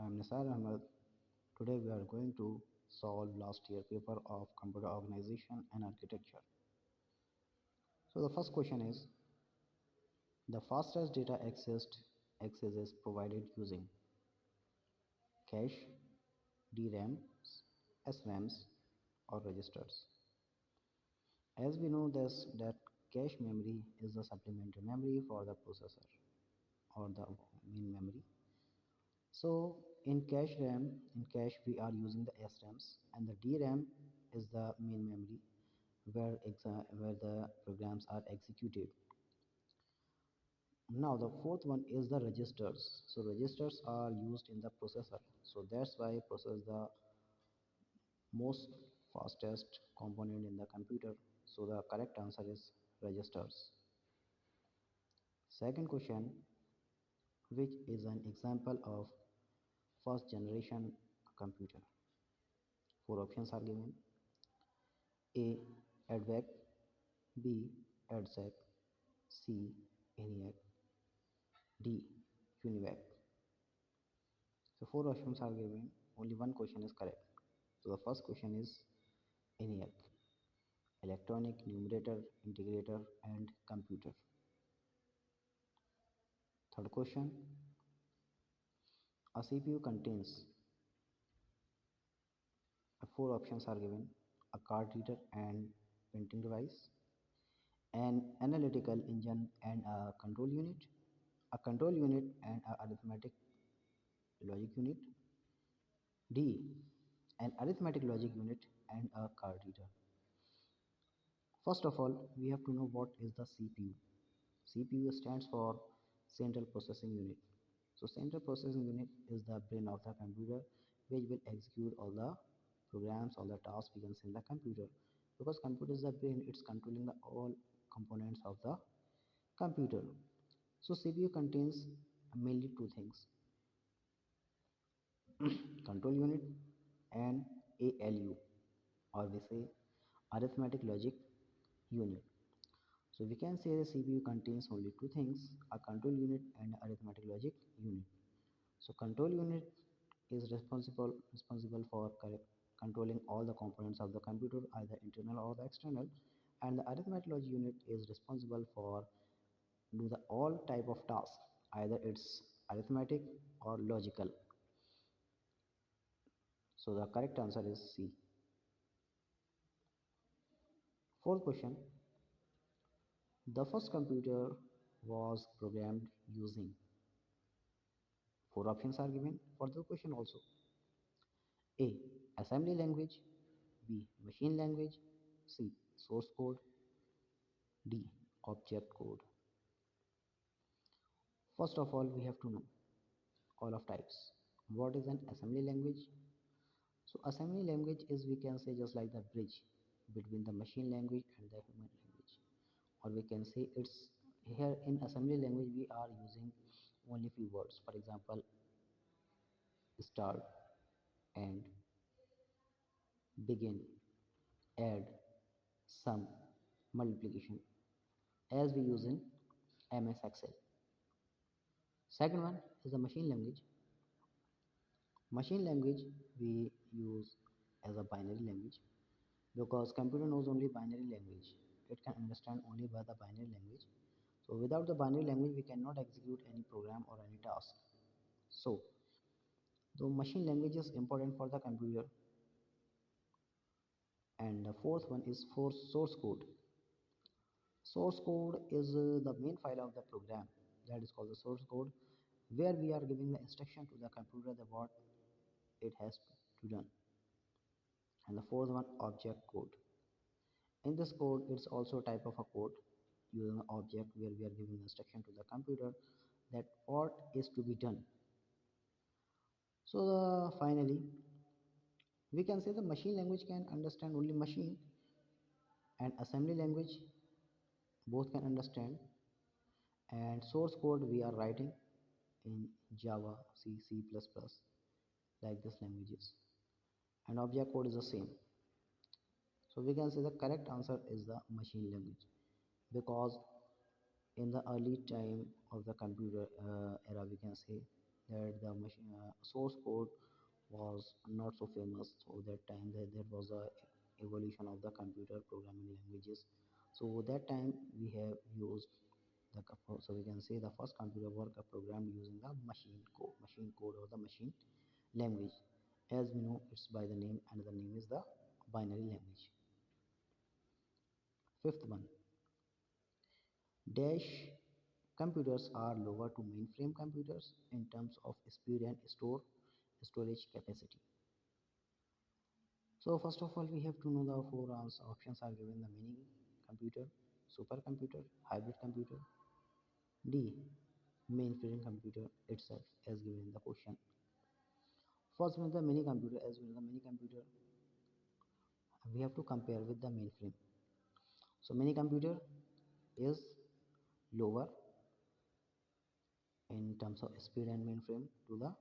I'm Nisar Ahmed. Today we are going to solve last year paper of computer organization and architecture. So the first question is the fastest data access is provided using cache, DRAMs, SRAMs or registers. As we know this that cache memory is the supplementary memory for the processor or the main memory. So in cache we are using the SRAMs and the DRAM is the main memory where the programs are executed. Now the fourth one is the registers. So registers are used in the processor. So that's why process the most fastest component in the computer. So the correct answer is registers. Second question, which is an example of first generation computer? Four options are given. A. ADVAC, B. ADSEC, C. ENIAC, D. UNIVAC. So four options are given. Only one question is correct. So the first question is ENIAC, Electronic Numerator Integrator and Computer. Third question, a CPU contains four options are given: a card reader and printing device, an analytical engine and a control unit and a arithmetic logic unit, D. An arithmetic logic unit and a card reader. First of all, we have to know what is the CPU. CPU stands for Central Processing Unit. So Central Processing Unit is the brain of the computer which will execute all the programs, all the tasks we can see in the computer. Because computer is the brain, it's controlling the all components of the computer. So CPU contains mainly two things: control unit and ALU, or we say arithmetic logic unit. So we can say the CPU contains only two things: a control unit and arithmetic logic unit. So control unit is responsible for controlling all the components of the computer, either internal or the external, and the arithmetic logic unit is responsible for do the all type of tasks, either it's arithmetic or logical. So the correct answer is C. Fourth question, the first computer was programmed using. Four options are given for the question also. A. Assembly language, B. Machine language, C. Source code, D. Object code. First of all, we have to know all of types. What is an assembly language? So assembly language is, we can say, just like the bridge between the machine language and the human language, or we can say it's here in assembly language we are using only few words. For example, start, end, begin, add, sum, multiplication, as we use in MS Excel. Second one is the machine language. Machine language we use as a binary language because computer knows only binary language. It can understand only by the binary language. So without the binary language we cannot execute any program or any task. So the machine language is important for the computer. And the fourth one is for source code. Source code is the main file of the program, that is called the source code, where we are giving the instruction to the computer that what it has to done. And the fourth one, object code. In this code, it's also a type of a code using an object where we are giving the instruction to the computer that what is to be done. So finally, we can say the machine language can understand only machine, and assembly language both can understand, and source code we are writing in Java, C, C++, like this languages, and object code is the same. So we can say the correct answer is the machine language, because in the early time of the computer era, we can say that the machine source code was not so famous. So that time there was a evolution of the computer programming languages. So that time we have used the so we can say the first computer were programmed using the machine code or the machine language. As we know, it's by the name, and the name is the binary language. Fifth one, dash computers are lower to mainframe computers in terms of speed and storage capacity. So first of all, we have to know the four options are given: the mini computer, supercomputer, hybrid computer, D, mainframe computer itself, as given in the question. First one is the mini computer. As we know, the mini computer we have to compare with the mainframe. So mini computer is lower in terms of speed and mainframe to the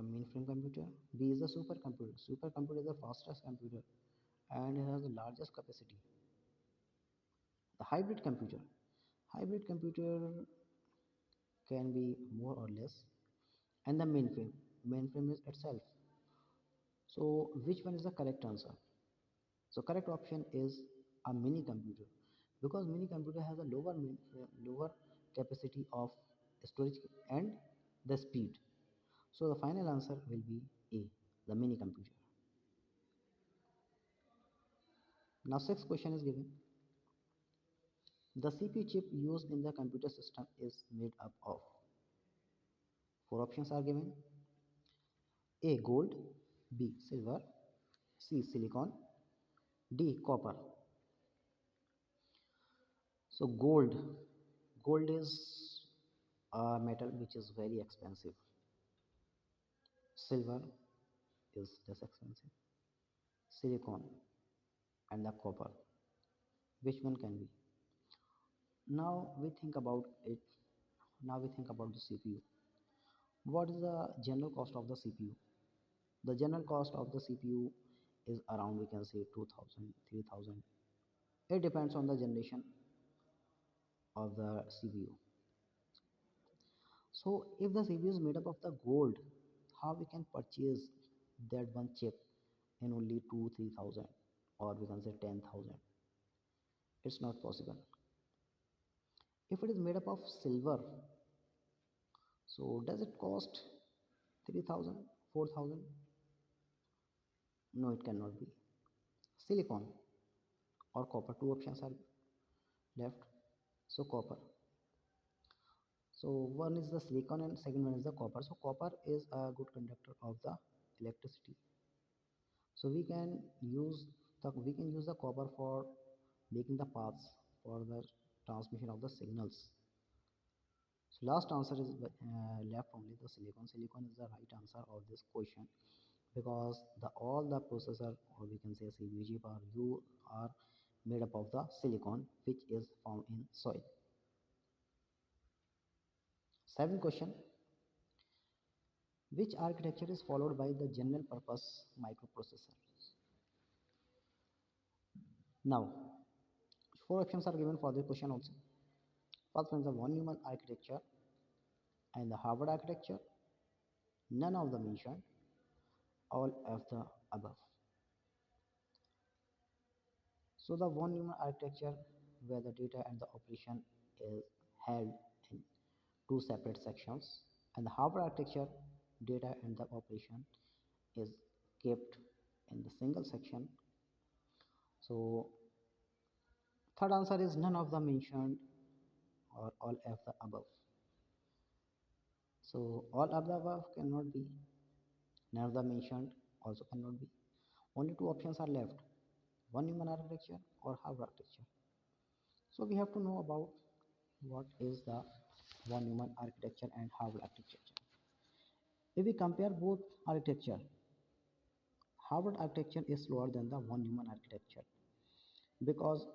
mainframe computer. B is the supercomputer. Supercomputer is the fastest computer and it has the largest capacity. The hybrid computer can be more or less, and the mainframe is itself. So which one is the correct answer? So correct option is a mini computer, because mini computer has a lower capacity of storage and the speed. So the final answer will be A, the mini computer. Now sixth question is given. The CPU chip used in the computer system is made up of. Four options are given: A, gold; B, silver; C, silicon; D, copper. So gold is a metal which is very expensive. Silver is less expensive. Silicon and the copper. Which one can be? Now we think about it. Now we think about the CPU. What is the general cost of the CPU? The general cost of the CPU is around, we can say, 2000, 3000. It depends on the generation of the CPU. So if the CPU is made up of the gold, how we can purchase that one chip in only 2 3000, or we can say 10,000? It's not possible. If it is made up of silver, so does it cost 3000, 4000? No, it cannot be. Silicon or copper, two options are left. So copper. So one is the silicon and second one is the copper. So copper is a good conductor of the electricity. So we can use the copper for making the paths for the transmission of the signals. So last answer is left only the silicon. Silicon is the right answer of this question, because all the processor, or we can say CPU chip, are made up of the silicon, which is found in soil. Seventh question: which architecture is followed by the general purpose microprocessors? Now, four options are given for this question also. First one is the von Neumann architecture and the Harvard architecture, none of the mentioned, all of the above. So the von Neumann architecture, where the data and the operation is held in two separate sections, and the Harvard architecture, data and the operation is kept in the single section. So third answer is none of the mentioned or all of the above. So all of the above cannot be, none of the mentioned also cannot be. Only two options are left: von Neumann architecture or Harvard architecture. So we have to know about what is the von Neumann architecture and Harvard architecture. If we compare both architecture, Harvard architecture is slower than the von Neumann architecture, because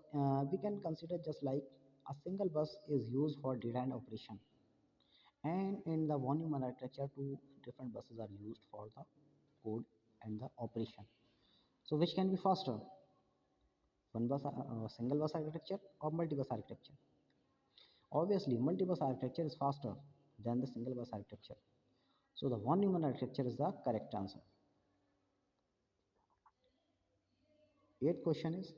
we can consider just like a single bus is used for data and operation, and in the von Neumann architecture two different buses are used for the code and the operation. So which can be faster, single bus architecture or multi bus architecture? Obviously multi bus architecture is faster, than the single bus architecture. So the one Newman architecture is the correct answer. Eighth question is,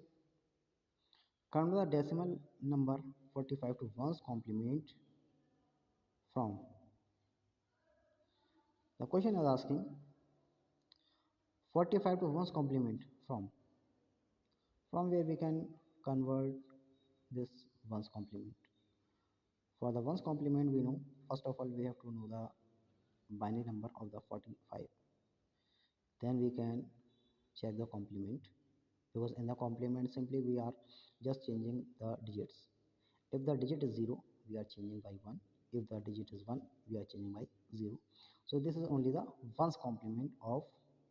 convert the decimal number 45 to 1's complement from. The question is asking 45 to 1's complement from where we can convert this 1's complement. For the 1's complement, we know, first of all we have to know the binary number of the 45. Then we can check the complement, because in the complement simply we are just changing the digits. If the digit is 0, we are changing by 1. If the digit is 1, we are changing by 0. So this is only the 1's complement of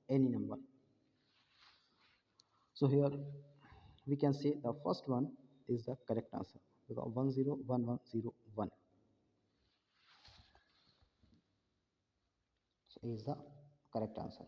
any number. So here we can say the first one is the correct answer, because 101101. So is the correct answer.